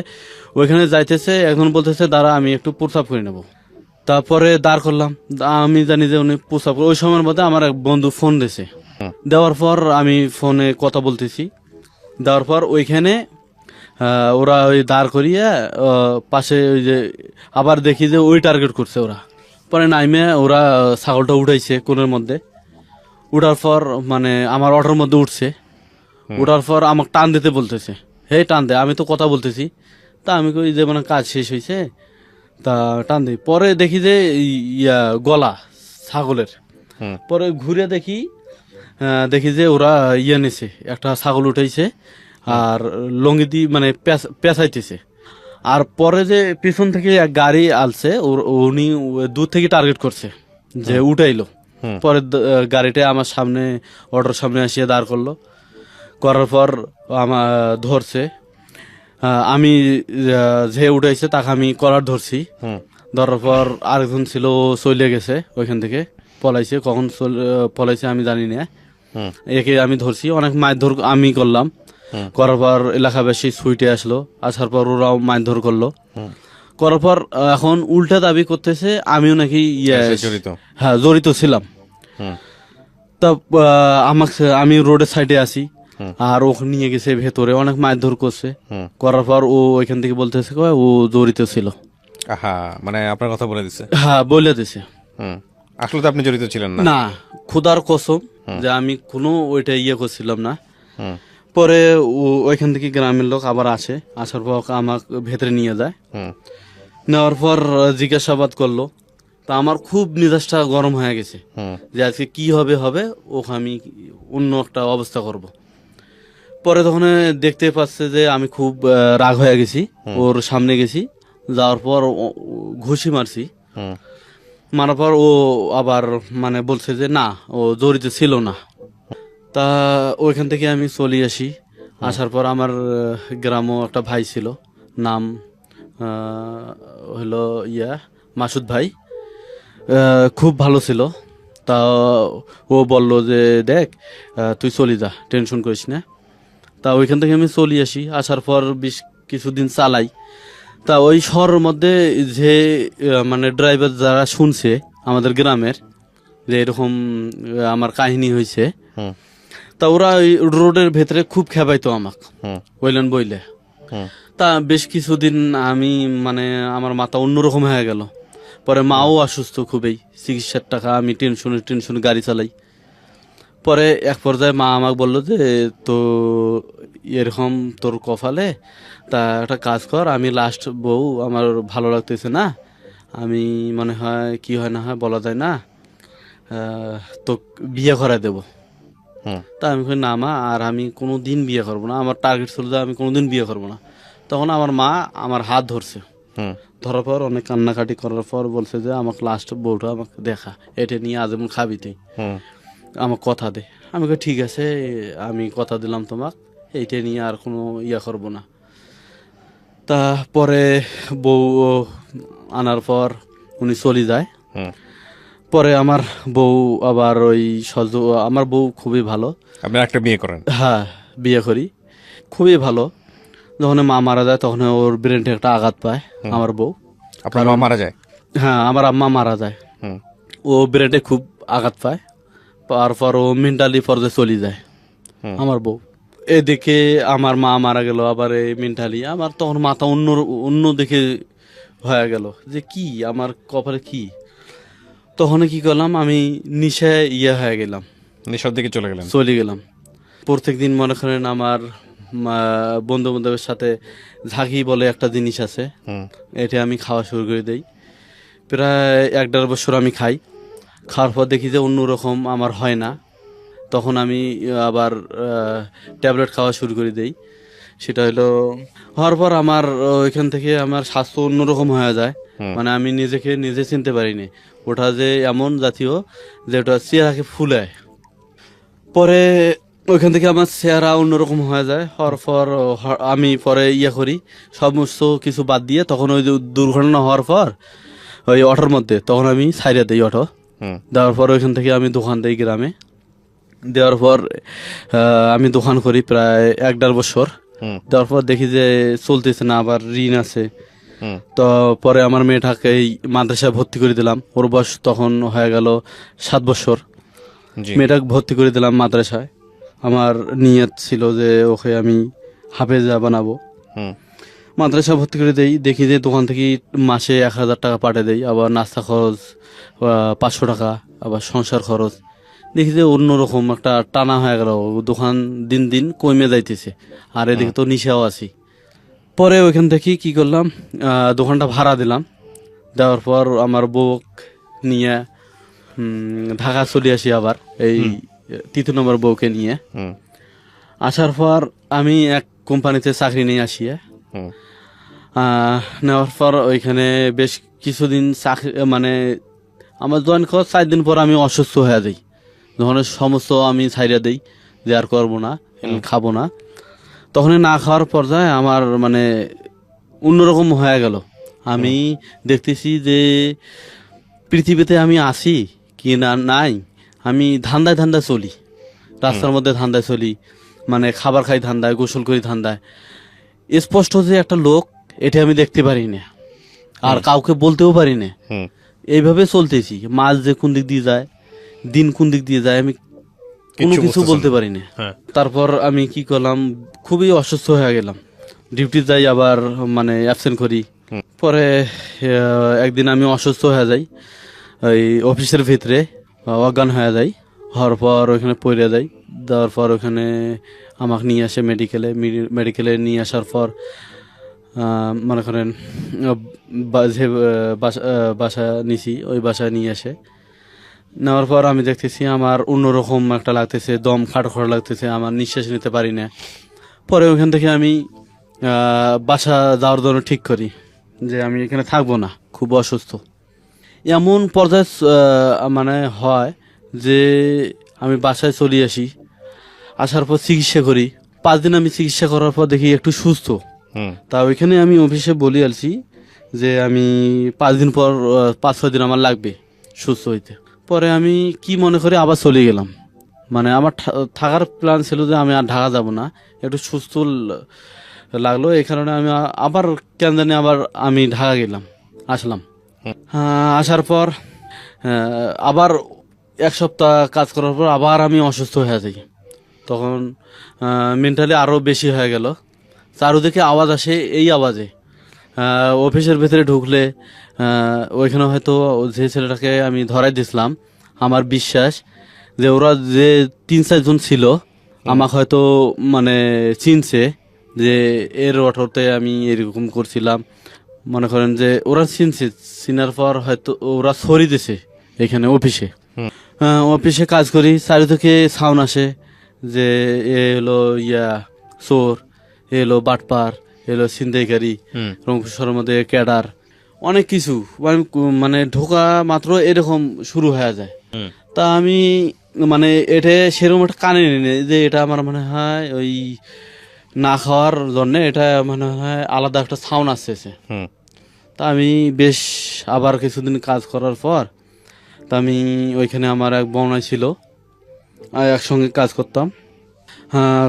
ওইখানে যাইতেছে, এখন বলতেছে দাঁড়া আমি একটু প্রস্রাব করে নেবো। তারপরে দাঁড় করলাম, আমি জানি যে উনি প্রস্রাব করে। ওই সময়ের মধ্যে আমার এক বন্ধু ফোন দিয়েছে। দেওয়ার পর আমি ফোনে কথা বলতেছি। দেওয়ার পর ওইখানে ওরা ওই দাঁড় করিয়ে পাশে ওই যে আবার দেখি যে ওই টার্গেট করছে ওরা। পরে নাইমে ওরা ছাগলটা উঠাইছে কোণের মধ্যে। উঠার পর মানে আমার অটোর মধ্যে উঠছে। উঠার পর আমাকে টান দিতে বলতেছে, হে টান দে। আমি তো কথা বলতেছি। তা আমি কই যে মানে কাজ শেষ হয়েছে, তা টান দিই। পরে দেখি যে গলা ছাগলের। পরে ঘুরে দেখি যে ওরা নিছে, একটা ছাগল উঠাইছে আর লঙ্গি দিয়ে মানে পেঁচাইতেছে। আর পরে যে পিছন থেকে এক গাড়ি আলছে, উনি দূর থেকে টার্গেট করছে যে উঠাইলো। পরে গাড়িটা আমার সামনে, অটোর সামনে আসিয়ে দাঁড় করলো। করার পর আমার ধরছে। আমি যে উঠাইছে তাকে আমি কলার ধরছি। ধরার পর আরেকজন ছিল, চলে গেছে ওইখান থেকে, পলাইছে। কখন পলাইছে আমি জানি না। একে আমি ধরছি, অনেক মারধর আমি করলাম। করার পর এলাকাবাসী ছুটে আসলো। আসার পর ওরাও মারধর করলো। করার পর এখন উল্টা দাবি করতেছে আমিও নাকি জড়িত ছিলাম। তা আমি রোডের সাইডে আছি, আর ওখানে নিয়ে গেছে ভেতরে, অনেক মারধর করছে। করার পর ও ওইখান থেকে বলতেছে ও জড়িত ছিল। মানে আপনার কথা বলে দিছে? হ্যাঁ, বলে দিছে। আসলে তো আপনি জড়িত ছিলেন না? না, খোদার কসম যে আমি কোনো ওইটা করছিলাম না। পরে ওইখান থেকে গ্রামের লোক আবার আসে। আসার পর আমাকে ভেতরে নিয়ে যায়। নেওয়ার পর জিজ্ঞাসাবাদ করলো। তা আমার খুব মেজাজটা গরম হয়ে গেছে যে আজকে কি হবে ওকে আমি অন্য একটা অবস্থা করব। পরে তখন দেখতে পাচ্ছে যে আমি খুব রাগ হয়ে গেছি। ওর সামনে গেছি, যাওয়ার পর ঘুষি মারছি। মারার পর ও আবার মানে বলছে যে না, ও জড়িত ছিল না। তা ওইখান থেকে আমি চলে আসি। আসার পর আমার গ্রামও একটা ভাই ছিল, নাম হলো মাসুদ ভাই। খুব ভালো ছিল। তা ও বলল যে দেখ, তুই চলে যা, টেনশন করিস না। তা ওইখান থেকে আমি চলে আসি। আসার পর বেশ কিছুদিন চালাই। তা ওই শহরের মধ্যে যে মানে ড্রাইভার যারা শুনছে আমাদের গ্রামের যে এরকম আমার কাহিনী হয়েছে, হুম তা ওরা ওই রোডের ভেতরে খুব খেপাইতো আমাক, হুম বললেন বইলে। হুম তা বেশ কিছুদিন আমি মানে আমার মাথা অন্যরকম হয়ে গেল। পরে মাও অসুস্থ খুবই, চিকিৎসার টাকা আমি টেনশনে গাড়ি চালাই। পরে এক পর্যায়ে মা আমাকে বললো যে তো এরকম তোর কপালে, তা একটা কাজ কর, আমি লাস্ট বউ, আমার ভালো লাগতেছে না, আমি মনে হয় কি হয় না হয় বলা যায় না, তো বিয়ে করাই দেবো। হুম তা আমি কই না মা, আর আমি কোনো দিন বিয়ে করবো না, আমার টার্গেট ছিল যে আমি কোনোদিন বিয়ে করবো না। তখন আমার মা আমার হাত ধরছে। হুম ধরার পর অনেক কান্নাকাটি করার পর বলছে যে আমাকে লাস্ট বউটা আমাকে দেখা, এটা নিয়ে আজীবন খাবি তুই, হুম আমাকে কথা দে। আমি কই ঠিক আছে, আমি কথা দিলাম তোমাকে, এইটা নিয়ে আর কোনো করবো না। তা পরে বউ আনার পর উনি চলে যায়। হুম পরে আমার বউ আবার ওই আমার বউ খুবই ভালো। আপনি একটা বিয়ে করেন? হ্যাঁ, বিয়ে করি, খুবই ভালো। যখন মা মারা যায় তখন ওর ব্রেনটা একটা আঘাত পায় আমার বউ। আপনার মা মারা যায়? হ্যাঁ, আমার আম্মা মারা যায়। হুম ও ব্রেনে খুব আঘাত পায়, পাওয়ার পর ও মেন্টালি পর্যায়ে চলে যায় হুম আমার বউ। এদিকে আমার মা মারা গেল, আবার এই মেন্টালি আমার তখন মাথা অন্য অন্য দিকে হয়ে গেল যে কি আমার কপালে কি। তখন কি করলাম, আমি নিশায় হয়ে গেলাম, নেশার দিকে চলে গেলেন? চলে গেলাম। প্রত্যেক দিন মনে করেন আমার বন্ধু বান্ধবের সাথে ঝাঁকি বলে একটা জিনিস আছে, হুম এটা আমি খাওয়া শুরু করে দেই। প্রায় 1.5 বছর আমি খাই। খাওয়ার পর দেখি যে অন্যরকম আমার হয় না। তখন আমি আবার ট্যাবলেট খাওয়া শুরু করে দেই। সেটা হলো হওয়ার পর আমার ওইখান থেকে আমার স্বাস্থ্য অন্যরকম হয়ে যায়। মানে আমি নিজেকে নিজে চিনতে পারিনি। ওটা যে এমন জাতীয় যে ওটা চেহারাকে ফুলায়। পরে ওইখান থেকে আমার চেহারা অন্যরকম হয়ে যায়। হওয়ার পর আমি পরে করি, সমস্ত কিছু বাদ দিয়ে। তখন ওই যে দুর্ঘটনা হওয়ার পর ওই অটোর মধ্যে তখন আমি ছাইড়া দিই অটো। হুম দেওয়ার পর ওইখান থেকে আমি দোকান দিই গ্রামে। দেওয়ার পর আমি দোকান করি প্রায় 1.5 বছর। হুম দেওয়ার পর দেখি যে চলতেছে না, আবার ঋণ আছে। হুম তো পরে আমার মেয়েটাকে এই মাদ্রাসায় ভর্তি করে দিলাম। ওর বয়স তখন হয়ে গেল 7 বছর। জি মেয়েটাকে ভর্তি করে দিলাম মাদ্রাসায়। আমার নিয়ত ছিল যে ওকে আমি হাফেজা বানাবো। হুম মাদ্রাসা ভর্তি করে দেই, দেখি যে দোকান থেকে মাসে 1,000 টাকা পাঠিয়ে দেই, আবার নাস্তা খরচ 500 টাকা, আবার সংসার খরচ। দেখি যে অন্যরকম একটা টানা হয়ে গেল, দোকান দিন দিন কমে যাইতেছে, আর এদিকে তো নিশাও আছি। পরে ওইখান থেকে কি করলাম, দোকানটা ভাড়া দিলাম। দেওয়ার পর আমার বউ নিয়ে ঢাকা চলে আসি আবার, এই 3 নম্বর বউকে নিয়ে। হুম আসার পর আমি এক কোম্পানিতে চাকরি নিয়ে আসি। হুম নেওয়ার পর ওইখানে বেশ কিছুদিন চাকরি মানে আমার জয়েন করার 4 দিন পর আমি অসুস্থ হয়ে যাই। যখন সমস্ত আমি ছাইড়া দিই যে আর করবো না, খাবো না, তখন না খাওয়ার পর্যায়ে আমার মানে অন্যরকম হয়ে গেল। আমি দেখতেছি যে পৃথিবীতে আমি আছি কি না নাই, আমি ধান্দায় ধান্দায় চলি, রাস্তার মধ্যে ধান্দায় চলি, মানে খাবার খাই ধান্দায়, গোসল করি ধান্দায়। স্পষ্ট যে একটা লোক, এটা আমি দেখতে পারি না, আর কাউকে বলতেও পারি না। হুম এইভাবে চলতেছি, মাছ যে কোন দিক দিয়ে যায়, দিন কোন দিক দিয়ে যায়, আমি কোনো কিচ্ছু কিছু বুঝতেছেন বলতে না। পারি না। হ্যাঁ তারপর আমি কি করলাম, খুবই অসুস্থ হয়ে গেলাম। ডিউটি যাই, আবার মানে অ্যাবসেন্ট করি। পরে একদিন আমি অসুস্থ হয়ে যাই, ওই অফিসের ভিতরে অজ্ঞান হয়ে যাই। হওয়ার পর ওখানে পড়ে যাই। দেওয়ার পর ওখানে আমাকে নিয়ে আসে মেডিকেলে নিয়ে আসার পর মনে করেন যে বাসা নিছি, ওই বাসায় নিয়ে আসে। নেওয়ার পর আমি দেখতেছি আমার অন্যরকম একটা লাগতেছে, দম খাটো লাগতেছে, আমার নিঃশ্বাস নিতে পারি না। পরে ওখান থেকে আমি বাসা যাওয়ার জন্য ঠিক করি যে আমি এখানে থাকবো না, খুব অসুস্থ। এমন পর্যায়ে মানে হয় যে আমি বাসায় চলে আসি, আসার পর চিকিৎসা করি। 5 দিন আমি চিকিৎসা করার পর দেখি একটু সুস্থ। তা ওইখানে আমি অফিসে বলে আসছি যে আমি 5 দিন পর 5-6 দিন আমার লাগবে সুস্থ হইতে। পরে আমি কি মনে করে আবার চলে গেলাম। মানে আমার থাকার প্ল্যান ছিল যে আমি আর ঢাকা যাব না, একটু সুস্থ লাগলো এই কারণে আমি আবার কেন জানি আবার আমি ঢাকা গেলাম, আসলাম। আসার পর আবার 1 সপ্তাহ কাজ করার পর আবার আমি অসুস্থ হয়ে যাই। তখন মেন্টালি আরও বেশি হয়ে গেল। চারুদিকে আওয়াজ আসে, এই আওয়াজে অফিসের ভেতরে ঢুকলে ওইখানে হয়তো যে ছেলেটাকে আমি ধরাই দিছিলাম, আমার বিশ্বাস যে ওরা যে 3-4 জন ছিল আমাকে হয়তো মানে চিনছে যে এর অটোতে আমি এরকম করছিলাম। মনে করেন যে ওরা চিনছে, চিনার পর হয়তো ওরা সরি দিছে এখানে অফিসে। অফিসে কাজ করি, চারিদিকে সাউন্ড আসে যে এ হলো চোর, এ হলো বাটপার, এ হলো ছিনতাইকারী, রংপুরের মধ্যে ক্যাডার, অনেক কিছু মানে ঢোকা মাত্র এরকম শুরু হয়ে যায়। তা আমি মানে এটা সেরকম একটা কানে নিই যে এটা আমার মনে হয় ওই না খাওয়ার জন্য এটা মনে হয় আলাদা একটা সাউন্ড আসতেছে। তা আমি বেশ আবার কিছুদিন কাজ করার পর তা আমি ওইখানে আমার এক বোনাই ছিল, একসঙ্গে কাজ করতাম।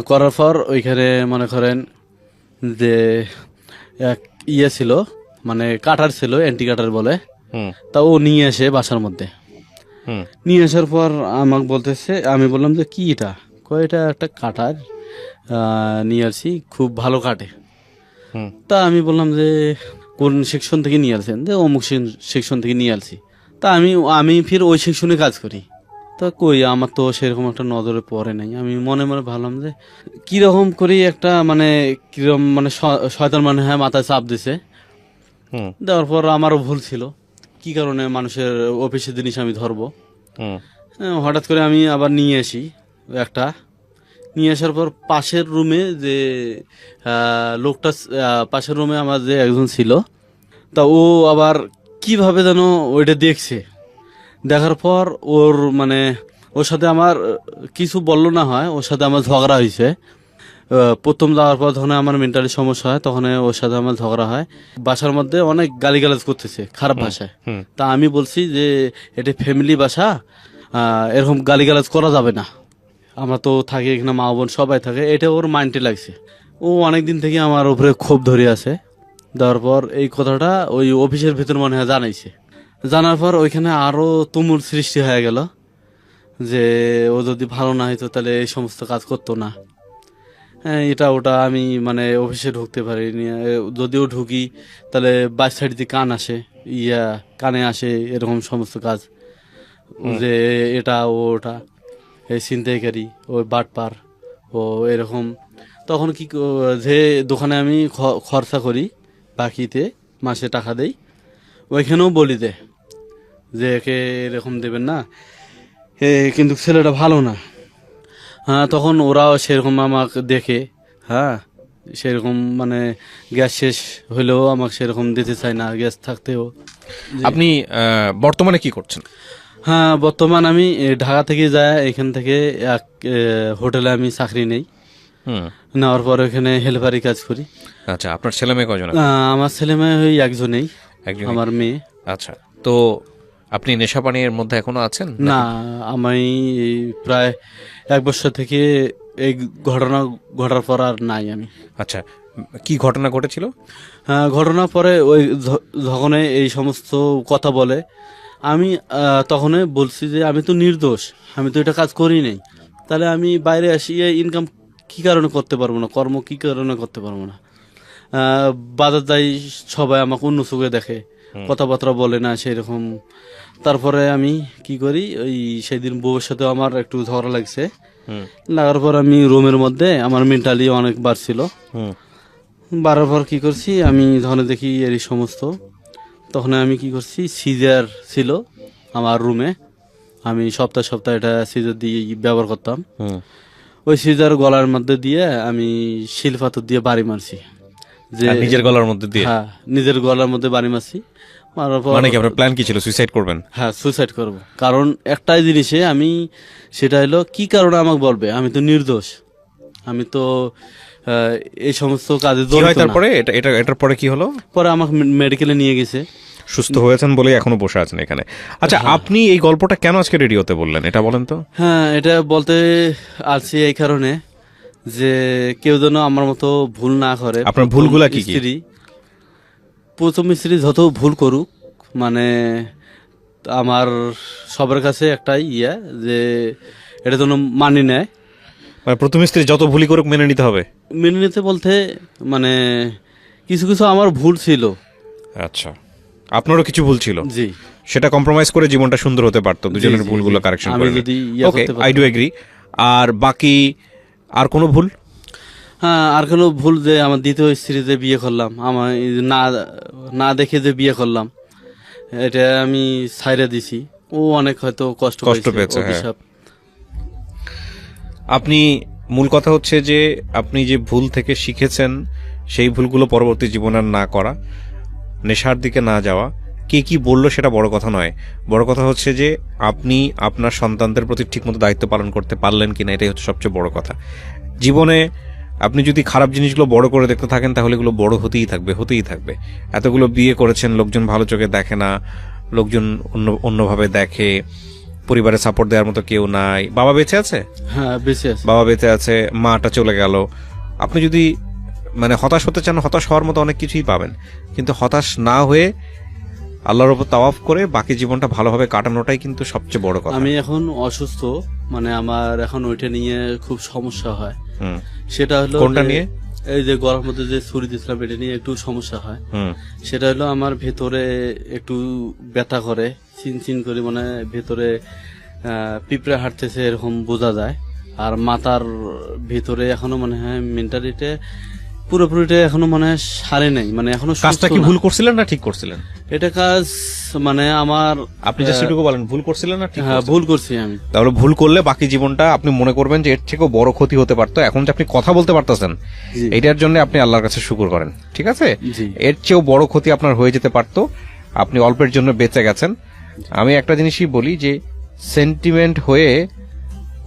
করার পর ওইখানে মনে করেন যে এক ছিল, মানে কাটার ছিল, অ্যান্টি কাটার বলে। তা ও নিয়ে আসে বাসার মধ্যে। নিয়ে আসার পর আমাকে বলতেছে, আমি বললাম যে কি এটা? এটা একটা কাটার নিয়ে আসছি, খুব ভালো কাটে। তা আমি বললাম যে কোন সেকশন থেকে নিয়ে আসছেন? যে অমুক সেকশন থেকে নিয়ে আসছি। তা আমি ফির ওই সেকশনে কাজ করি। তা কই আমার তো সেরকম একটা নজরে পড়ে নাই। আমি মনে মনে ভাবলাম যে কিরকম করি একটা মানে কিরকম মানে শয়তান মানে হ্যাঁ মাথায় চাপ দিছে। দেওয়ার পর আমারও ভুল ছিল, কি কারণে মানুষের অফিসের জিনিস আমি ধরবো। হঠাৎ করে আমি আবার নিয়ে আসি একটা। নিয়ে আসার পর পাশের রুমে যে লোকটা, পাশের রুমে আমার যে একজন ছিল, তা ও আবার কিভাবে যেন ওইটা দেখছে। দেখার পর ওর মানে ওর সাথে আমার কিছু বললো না হয়, ওর সাথে আমার ঝগড়া হয়েছে। প্রথম যাওয়ার পর যখন আমার মেন্টালি সমস্যা হয় তখন ওর সাথে আমার ঝগড়া হয়। বাসার মধ্যে অনেক গালিগালাজ করতেছে খারাপ ভাষায়। তা আমি বলছি যে এটা ফ্যামিলি বাসা, এরকম গালিগালাজ করা যাবে না, আমরা তো থাকি এখানে, মা বোন সবাই থাকে। এটা ওর মাইন্ডে লাগছে। ও অনেকদিন থেকে আমার উপরে ক্ষোভ ধরে আছে। দেওয়ার পর এই কথাটা ওই অফিসের ভিতর মনে হয় জানাইছে। জানার পর ওইখানে আরো তুমুল সৃষ্টি হয়ে গেল যে ও যদি ভালো না হইতো তাহলে এই সমস্ত কাজ করতো না। এটা ওটা আমি মানে অফিসে ঢুকতে পারিনি। যদিও ঢুকি তাহলে বাইশ সাইড দিয়ে কান আসে, কানে আসে এরকম সমস্ত কাজ, যে এটা ওটা এই ছিনতাইকারী, ওই বাটপার, ও এরকম। তখন কি যে দোকানে আমি খরচা করি, বাকিতে মাসে টাকা দেই, ওইখানেও বলি দে যে একে এরকম দেবেন না, কিন্তু ছেলেটা ভালো না। তখন ওরাও সেরকম আমাকে দেখে, সেরকম মানে গ্যাস শেষ হলেও আমাকে সেরকম দিতে চায় না, গ্যাস থাকতেও। আপনি বর্তমানে কি করছেন? বর্তমান আমি ঢাকা থেকে যাই, এখান থেকে এক হোটেলে আমি চাকরি নেই। নেওয়ার পর ওখানে হেল্পারি কাজ করি। আচ্ছা, আপনার ছেলে মেয়ে কয়জন? আমার ছেলে মেয়ে ওই একজনেই, আমার মেয়ে। আচ্ছা, তো আপনি নেশা পানির মধ্যে এখনো আছেন? না, আমি প্রায় 1 বছর থেকে এই ঘটনা ঘটার পর আর নাই আমি। আচ্ছা, কি ঘটনা ঘটেছিল? ঘটনা পরে ওই যখন এই সমস্ত কথা বলে, আমি তখনই বলছি যে আমি তো নির্দোষ, আমি তো এটা কাজ করি নাই। তাহলে আমি বাইরে আসি ইনকাম কি কারণে করতে পারবো না, কর্ম কি কারণে করতে পারবো না। বাজার যাই, সবাই আমাকে অন্য চোখে দেখে, কথাবার্তা বলে না সেরকম। তারপরে আমি কি করি, ওই সেদিন বউয়ের সাথে আমার একটু ঝগড়া লাগছে। লাগার পর আমি রুমের মধ্যে আমার মেন্টালি অনেক বাড়ছিল। বাড়ার পর কি করছি, আমি যখন দেখি এই সমস্ত, তখন আমি কি করছি, সিজার ছিল আমার রুমে, আমি সপ্তাহে এটা সিজার দিয়ে ব্যবহার করতাম। ওই সিজার গলার মধ্যে দিয়ে আমি শিল পাথর দিয়ে বাড়ি মারছি। যে নিজের গলার মধ্যে দিয়ে? হ্যাঁ, নিজের গলার মধ্যে বাড়ি মারছি। মারার পর মানে কি আপনার প্ল্যান কি ছিল, সুইসাইড করবেন? হ্যাঁ সুইসাইড করব, কারণ একটাই জিনিসে আমি, সেটা হলো কি কারণে আমাকে বলবে, আমি তো নির্দোষ, আমি তো এই সমস্ত কাজে কি হয় জড়িত না। তারপরে? এটার পরে কি হলো? পরে আমাকে মেডিকেলে নিয়ে গেছে। সুস্থ হয়েছেন বলে এখনো বসে আছেন এখানে। আচ্ছা, আপনি এই গল্পটা কেন আজকে রেডিওতে বললেন এটা বলেন তো। হ্যাঁ, এটা বলতে আসছি এই কারণে যে কেউ যেন আমার মতো ভুল না করে। আপনার ভুলগুলা কি কি? প্রথম স্ত্রী যত ভুল করুক, মানে আমার সবার কাছে একটাই যে এটা যেন মানি নেয়। মানে প্রথম স্ত্রী যত ভুলই করুক মেনে নিতে হবে? মেনে নিতে বলতে মানে কিছু কিছু আমার ভুল ছিল। আচ্ছা, আপনারও কিছু ভুল ছিল, জি। সেটা কম্প্রোমাইজ করে জীবনটা সুন্দর হতে পারতো দুজনের জি, ভুলগুলো জি। কারেকশন আমি করে। যদি ওকে, করতে আই ডু এগ্রি। আর বাকি আর কোনো ভুল? হ্যাঁ, আর কোনো ভুল যে আমার দ্বিতীয় স্ত্রী যে বিয়ে করলাম, আমার না না দেখে যে বিয়ে করলাম, এটা আমি ছাইরে দিছি। ও অনেক হয়তো কষ্ট পেয়েছে, হ্যাঁ। অভিশাপ। আপনি মূল কথা হচ্ছে যে আপনি যে ভুল থেকে শিখেছেন সেই ভুলগুলো পরবর্তী জীবনে আর না করা, নেশার দিকে না যাওয়া। কে কি বললো সেটা বড় কথা নয়, বড় কথা হচ্ছে যে আপনি আপনার সন্তানদের প্রতি ঠিকমতো দায়িত্ব পালন করতে পারলেন কিনা, এটাই হচ্ছে সবচেয়ে বড় কথা। জীবনে আপনি যদি খারাপ জিনিসগুলো বড় করে দেখতে থাকেন তাহলে এগুলো বড় হতেই থাকবে। এতগুলো বিয়ে করেছেন, লোকজন ভালো চোখে দেখে না, লোকজন অন্যভাবে দেখে, পরিবারে সাপোর্ট দেওয়ার মতো কেউ নাই। বাবা বেঁচে আছে? হ্যাঁ, বেঁচে আছে। বাবা বেঁচে আছে, মাটা চলে গেল। আপনি যদি মানে হতাশ হতে চান, হতাশ হওয়ার মতো অনেক কিছুই পাবেন, কিন্তু হতাশ না হয়ে আল্লাহর উপর তাওয়াফ করে বাকি জীবনটা ভালোভাবে কাটানোটাই কিন্তু সবচেয়ে বড় কথা। আমি এখন অসুস্থ, মানে আমার এখন ওইটা নিয়ে খুব সমস্যা হয়। হুম। সেটা হলো কোনটা যে নিয়ে? এই যে গলার মধ্যে যে ছুরি দিয়েছিলাম, এটা নিয়ে একটু সমস্যা হয়। হুম। সেটা হলো আমার ভেতরে একটু ব্যথা করে, চিনচিন করে, মানে ভেতরে পিঁপড়ে হাঁটতেছে এরকম বোঝা যায়। আর মাথার ভেতরে এখনো মনে হয় মেন্টালিটি পুরোপুরিটা এখনো মনে হয় সারে নাই, মানে এখনো কাজটা সুস্থ কি না। ভুল করছিলেন না ঠিক করছিলেন? এটা কাজ মানে আমার, আপনি জাস্ট এটুকু বলেন, ভুল করছিলেন না ঠিক হ্যাঁ, করছিলেন? ভুল করছি আমি। তাহলে ভুল করলে বাকি জীবনটা আপনি মনে করবেন যে এর থেকেও বড় ক্ষতি হতে পারতো। এখন যে আপনি কথা বলতে পারতেছেন, জি। এটার জন্য আপনি আল্লাহর কাছে শুকর করেন, ঠিক আছে? জি। এর চেয়েও বড় ক্ষতি আপনার হয়ে যেতে পারতো, আপনি অল্পের জন্য বেঁচে গেছেন। আমি একটা জিনিসই বলি যে সেন্টিমেন্ট হয়ে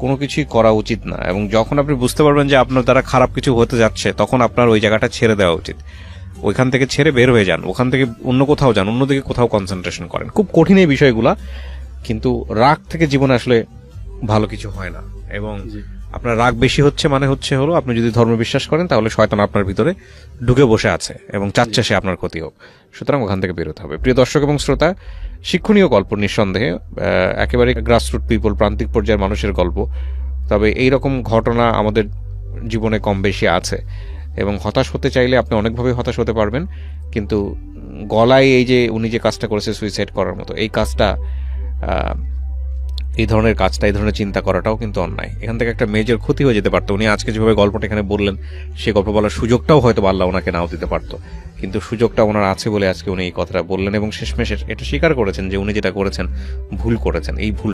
কোনো কিছুই করা উচিত না, এবং যখন আপনি বুঝতে পারবেন যে আপনার দ্বারা খারাপ কিছু হতে যাচ্ছে, তখন আপনার ওই জায়গাটা ছেড়ে দেওয়া উচিত। ওইখান থেকে ছেড়ে বের হয়ে যান, ওখান থেকে অন্য কোথাও যান, অন্যদিকে কোথাও কনসেন্ট্রেশন করেন। খুব কঠিন এই বিষয়গুলা, কিন্তু রাগ থেকে জীবনে আসলে ভালো কিছু হয় না। এবং জি। আপনার রাগ বেশি হচ্ছে মানে হলো আপনি যদি ধর্মে বিশ্বাস করেন তাহলে শয়তান আপনার ভিতরে ঢুকে বসে আছে এবং চাচ্ছে সে আপনার ক্ষতি হোক। সুতরাং ওখান থেকে বেরোতে হবে। প্রিয় দর্শক এবং শ্রোতা, শিক্ষণীয় গল্প নিঃসন্দেহে, একেবারে গ্রাসরুট পিপল, প্রান্তিক পর্যায়ের মানুষের গল্প। তবে এই রকম ঘটনা আমাদের জীবনে কম বেশি আছে, এবং হতাশ হতে চাইলে আপনি অনেকভাবে হতাশ হতে পারবেন। কিন্তু গলায় এই যে উনি যে কাজটা করেছে সুইসাইড করার মতো, এই কাজটা, এই ধরনের কাজটা, এই ধরনের চিন্তা করাটাও কিন্তু অন্যায়। এখান থেকে একটা মেজর ক্ষতি হয়ে যেতে পারতো। উনি আজকে যেভাবে গল্পটা এখানে বললেন, সেই গল্প বলার সুযোগটাও হয়তো আল্লাহ ওনাকে নাও দিতে পারতো, কিন্তু সুযোগটা ওনার আছে বলে আজকে উনি এই কথাটা বললেন, এবং শেষমেশ এটা স্বীকার করেছেন যে উনি যেটা করেছেন ভুল করেছেন। এই ভুল